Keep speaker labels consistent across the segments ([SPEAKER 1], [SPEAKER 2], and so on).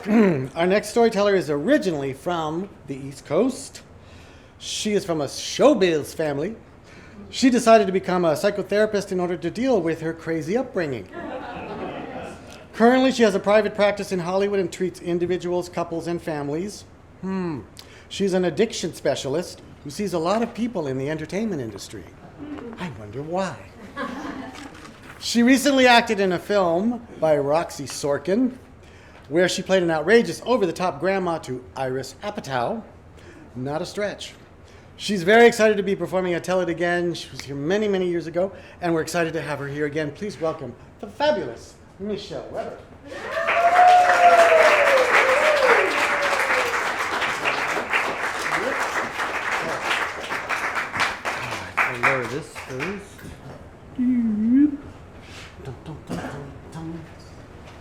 [SPEAKER 1] Our next storyteller is originally from the East Coast. She is from a showbiz family. She decided to become a psychotherapist in order to deal with her crazy upbringing. Currently, she has a private practice in Hollywood and treats individuals, couples, and families. She's an addiction specialist who sees a lot of people in the entertainment industry. I wonder why. She recently acted in a film by Roxy Sorkin, where she played an outrageous, over-the-top grandma to Iris Apatow. Not a stretch. She's very excited to be performing at Tell It Again. She was here many, many years ago, and we're excited to have her here again. Please welcome the fabulous Michelle Weber.
[SPEAKER 2] I'll lower this first.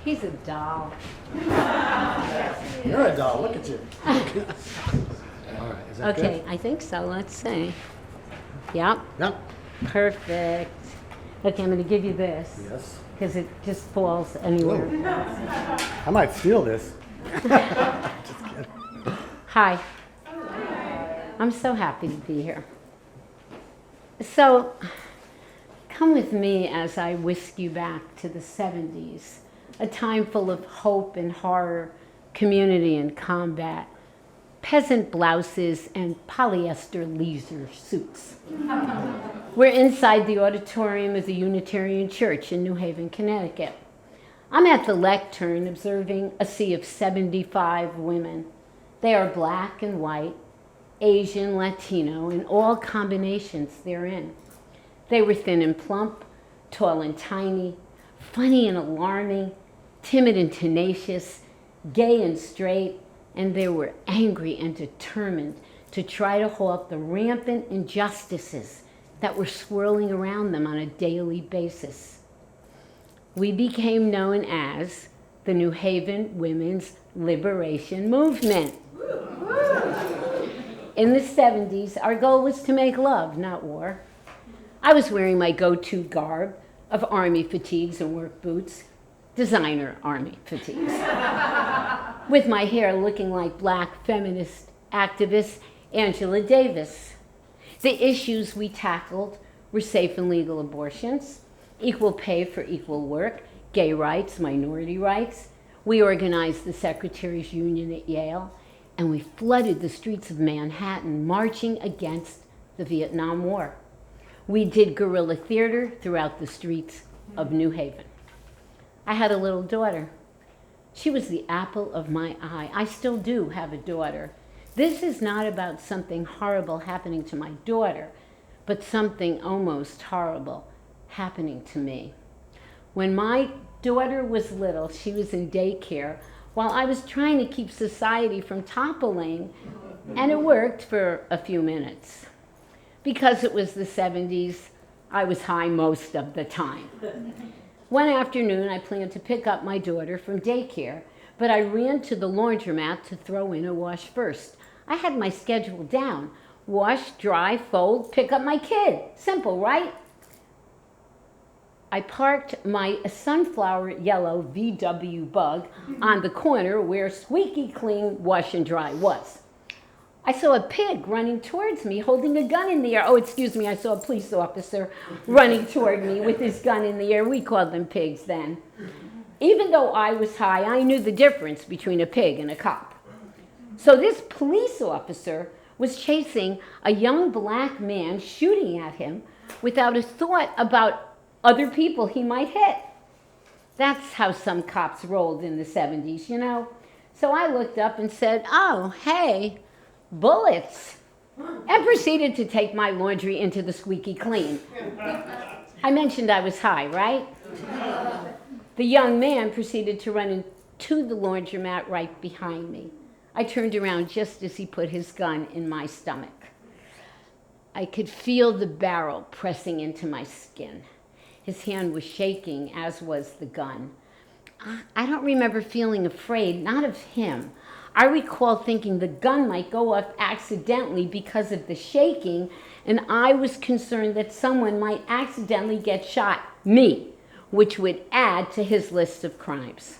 [SPEAKER 3] He's a doll.
[SPEAKER 1] You're a doll. Look at you. All right. Is that
[SPEAKER 3] Okay,
[SPEAKER 1] good?
[SPEAKER 3] I think so. Let's see. Yep,
[SPEAKER 1] Yep.
[SPEAKER 3] perfect. Okay, I'm going to give you this
[SPEAKER 1] Yes.
[SPEAKER 3] because it just falls anywhere.
[SPEAKER 1] I might steal this.
[SPEAKER 3] Hi. I'm so happy to be here. So, come with me as I whisk you back to the 70s, a time full of hope and horror, community and combat, peasant blouses and polyester leisure suits. We're inside the auditorium of the Unitarian Church in New Haven, Connecticut. I'm at the lectern observing a sea of 75 women. They are black and white, Asian, Latino, and all combinations therein. They were thin and plump, tall and tiny, funny and alarming, timid and tenacious, gay and straight, and they were angry and determined to try to halt the rampant injustices that were swirling around them on a daily basis. We became known as the New Haven Women's Liberation Movement. In the 70s, our goal was to make love, not war. I was wearing my go-to garb of army fatigues and work boots, designer army fatigues, with my hair looking like black feminist activist Angela Davis. The issues we tackled were safe and legal abortions, equal pay for equal work, gay rights, minority rights. We organized the Secretaries' Union at Yale, and we flooded the streets of Manhattan marching against the Vietnam War. We did guerrilla theater throughout the streets of New Haven. I had a little daughter. She was the apple of my eye. I still do have a daughter. This is not about something horrible happening to my daughter, but something almost horrible happening to me. When my daughter was little, she was in daycare while I was trying to keep society from toppling, and it worked for a few minutes. Because it was the 70s, I was high most of the time. One afternoon, I planned to pick up my daughter from daycare, but I ran to the laundromat to throw in a wash first. I had my schedule down. Wash, dry, fold, pick up my kid. Simple, right? I parked my sunflower yellow VW Bug on the corner where squeaky clean wash and dry was. I saw a pig running towards me holding a gun in the air. Oh, excuse me, I saw a police officer running toward me with his gun in the air. We called them pigs then. Even though I was high, I knew the difference between a pig and a cop. So this police officer was chasing a young black man, shooting at him without a thought about other people he might hit. That's how some cops rolled in the 70s, you know? So I looked up and said, oh, hey, bullets, and proceeded to take my laundry into the squeaky clean. I mentioned I was high, right? The young man proceeded to run into the laundromat right behind me. I turned around just as he put his gun in my stomach. I could feel the barrel pressing into my skin. His hand was shaking, as was the gun. I don't remember feeling afraid, not of him. I recall thinking the gun might go off accidentally because of the shaking, and I was concerned that someone might accidentally get shot, me, which would add to his list of crimes.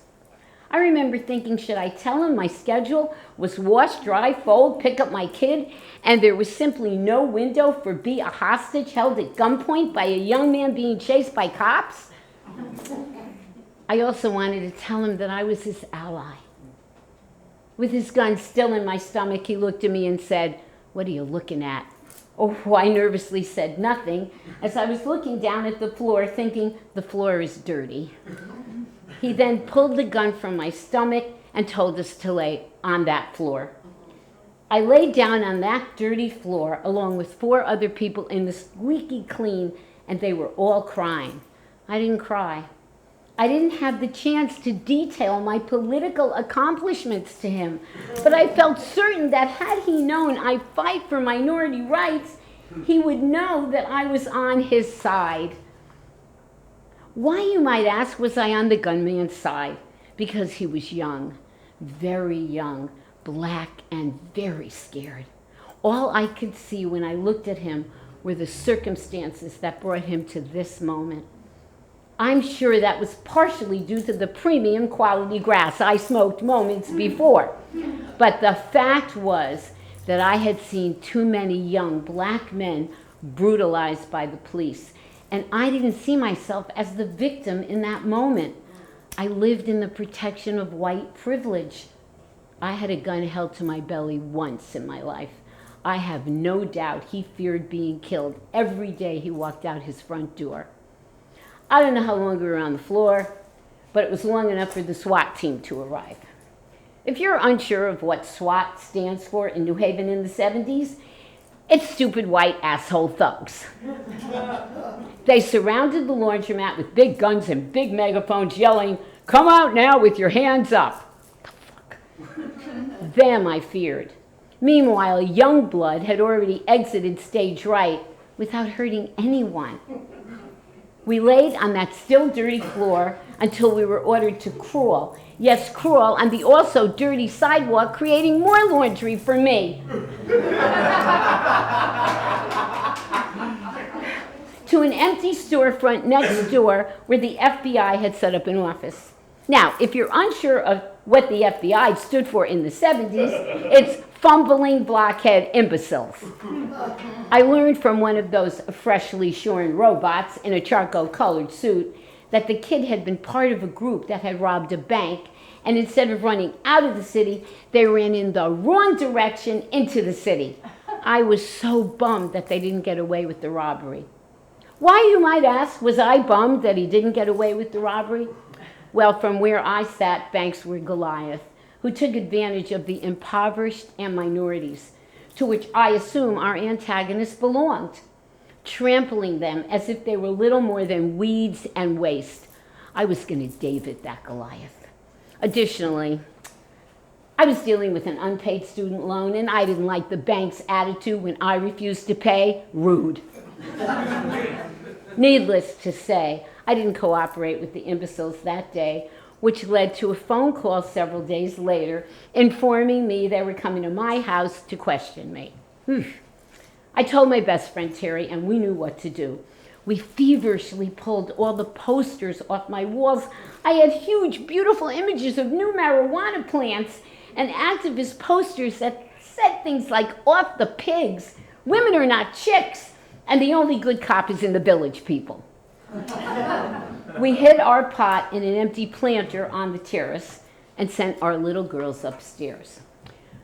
[SPEAKER 3] I remember thinking, should I tell him my schedule was wash, dry, fold, pick up my kid, and there was simply no window for be a hostage held at gunpoint by a young man being chased by cops? I also wanted to tell him that I was his ally. With his gun still in my stomach, he looked at me and said, "What are you looking at?" Oh, I nervously said nothing as I was looking down at the floor thinking the floor is dirty. He then pulled the gun from my stomach and told us to lay on that floor. I laid down on that dirty floor along with 4 other people in the squeaky clean, and they were all crying. I didn't cry. I didn't have the chance to detail my political accomplishments to him, but I felt certain that had he known I fight for minority rights, he would know that I was on his side. Why, you might ask, was I on the gunman's side? Because he was young, very young, black, and very scared. All I could see when I looked at him were the circumstances that brought him to this moment. I'm sure that was partially due to the premium quality grass I smoked moments before. But the fact was that I had seen too many young black men brutalized by the police, and I didn't see myself as the victim in that moment. I lived in the protection of white privilege. I had a gun held to my belly once in my life. I have no doubt he feared being killed every day he walked out his front door. I don't know how long we were on the floor, but it was long enough for the SWAT team to arrive. If you're unsure of what SWAT stands for in New Haven in the 70s, it's stupid white asshole thugs. They surrounded the laundromat with big guns and big megaphones yelling, "Come out now with your hands up." The fuck? Them I feared. Meanwhile, Youngblood had already exited stage right without hurting anyone. We laid on that still dirty floor until we were ordered to crawl. Yes, crawl on the also dirty sidewalk, creating more laundry for me. To an empty storefront next door where the FBI had set up an office. Now, if you're unsure of what the FBI stood for in the 70s, it's fumbling blockhead imbeciles. I learned from one of those freshly shorn robots in a charcoal-colored suit that the kid had been part of a group that had robbed a bank, and instead of running out of the city, they ran in the wrong direction into the city. I was so bummed that they didn't get away with the robbery. Why, you might ask, was I bummed that he didn't get away with the robbery? Well, from where I sat, banks were Goliath, who took advantage of the impoverished and minorities, to which I assume our antagonists belonged, trampling them as if they were little more than weeds and waste. I was going to David that Goliath. Additionally, I was dealing with an unpaid student loan, and I didn't like the bank's attitude when I refused to pay. Rude. Needless to say, I didn't cooperate with the imbeciles that day, which led to a phone call several days later informing me they were coming to my house to question me. I told my best friend Terry, and we knew what to do. We feverishly pulled all the posters off my walls. I had huge, beautiful images of new marijuana plants and activist posters that said things like, "Off the pigs," "Women are not chicks," and "The only good cop is in the village, people." We hid our pot in an empty planter on the terrace and sent our little girls upstairs.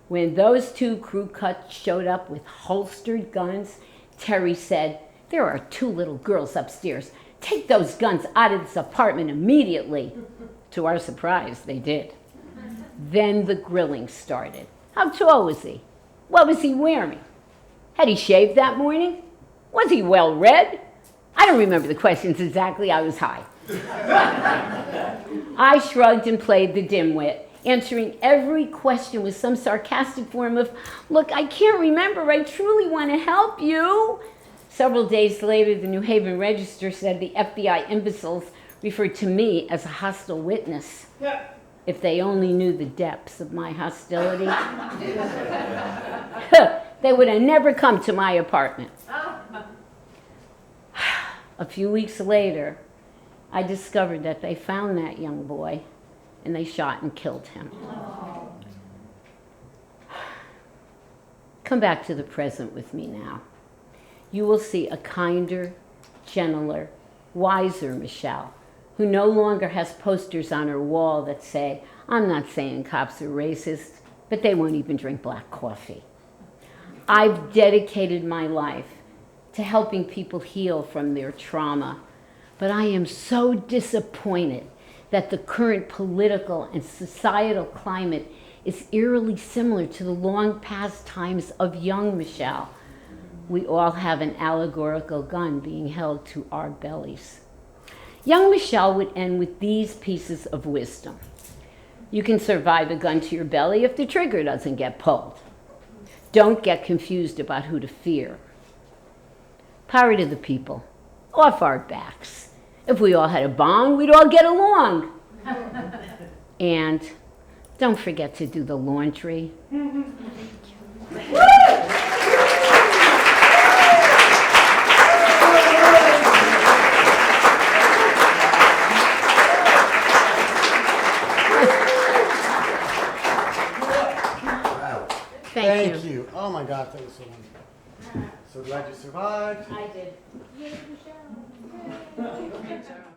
[SPEAKER 3] When those 2 crew cuts showed up with holstered guns, Terry said, "There are 2 little girls upstairs. Take those guns out of this apartment immediately." To our surprise, they did. Then the grilling started. How tall was he? What was he wearing? Had he shaved that morning? Was he well read? I don't remember the questions exactly. I was high. I shrugged and played the dimwit, answering every question with some sarcastic form of, "Look, I can't remember. I truly want to help you." Several days later, the New Haven Register said the FBI imbeciles referred to me as a hostile witness. If they only knew the depths of my hostility, they would have never come to my apartment. A few weeks later, I discovered that they found that young boy and they shot and killed him. Come back to the present with me now. You will see a kinder, gentler, wiser Michelle, who no longer has posters on her wall that say, I'm not saying cops are racist, but they won't even drink black coffee. I've dedicated my life to helping people heal from their trauma, but I am so disappointed that the current political and societal climate is eerily similar to the long past times of young Michelle. We all have an allegorical gun being held to our bellies. Young Michelle would end with these pieces of wisdom. You can survive a gun to your belly if the trigger doesn't get pulled. Don't get confused about who to fear. Power to the people, off our backs. If we all had a bong, we'd all get along. And don't forget to do the laundry.
[SPEAKER 1] Thank you. Oh my God, that was so wonderful. So glad you survived.
[SPEAKER 3] I did.
[SPEAKER 4] Yay, Michelle. Yay.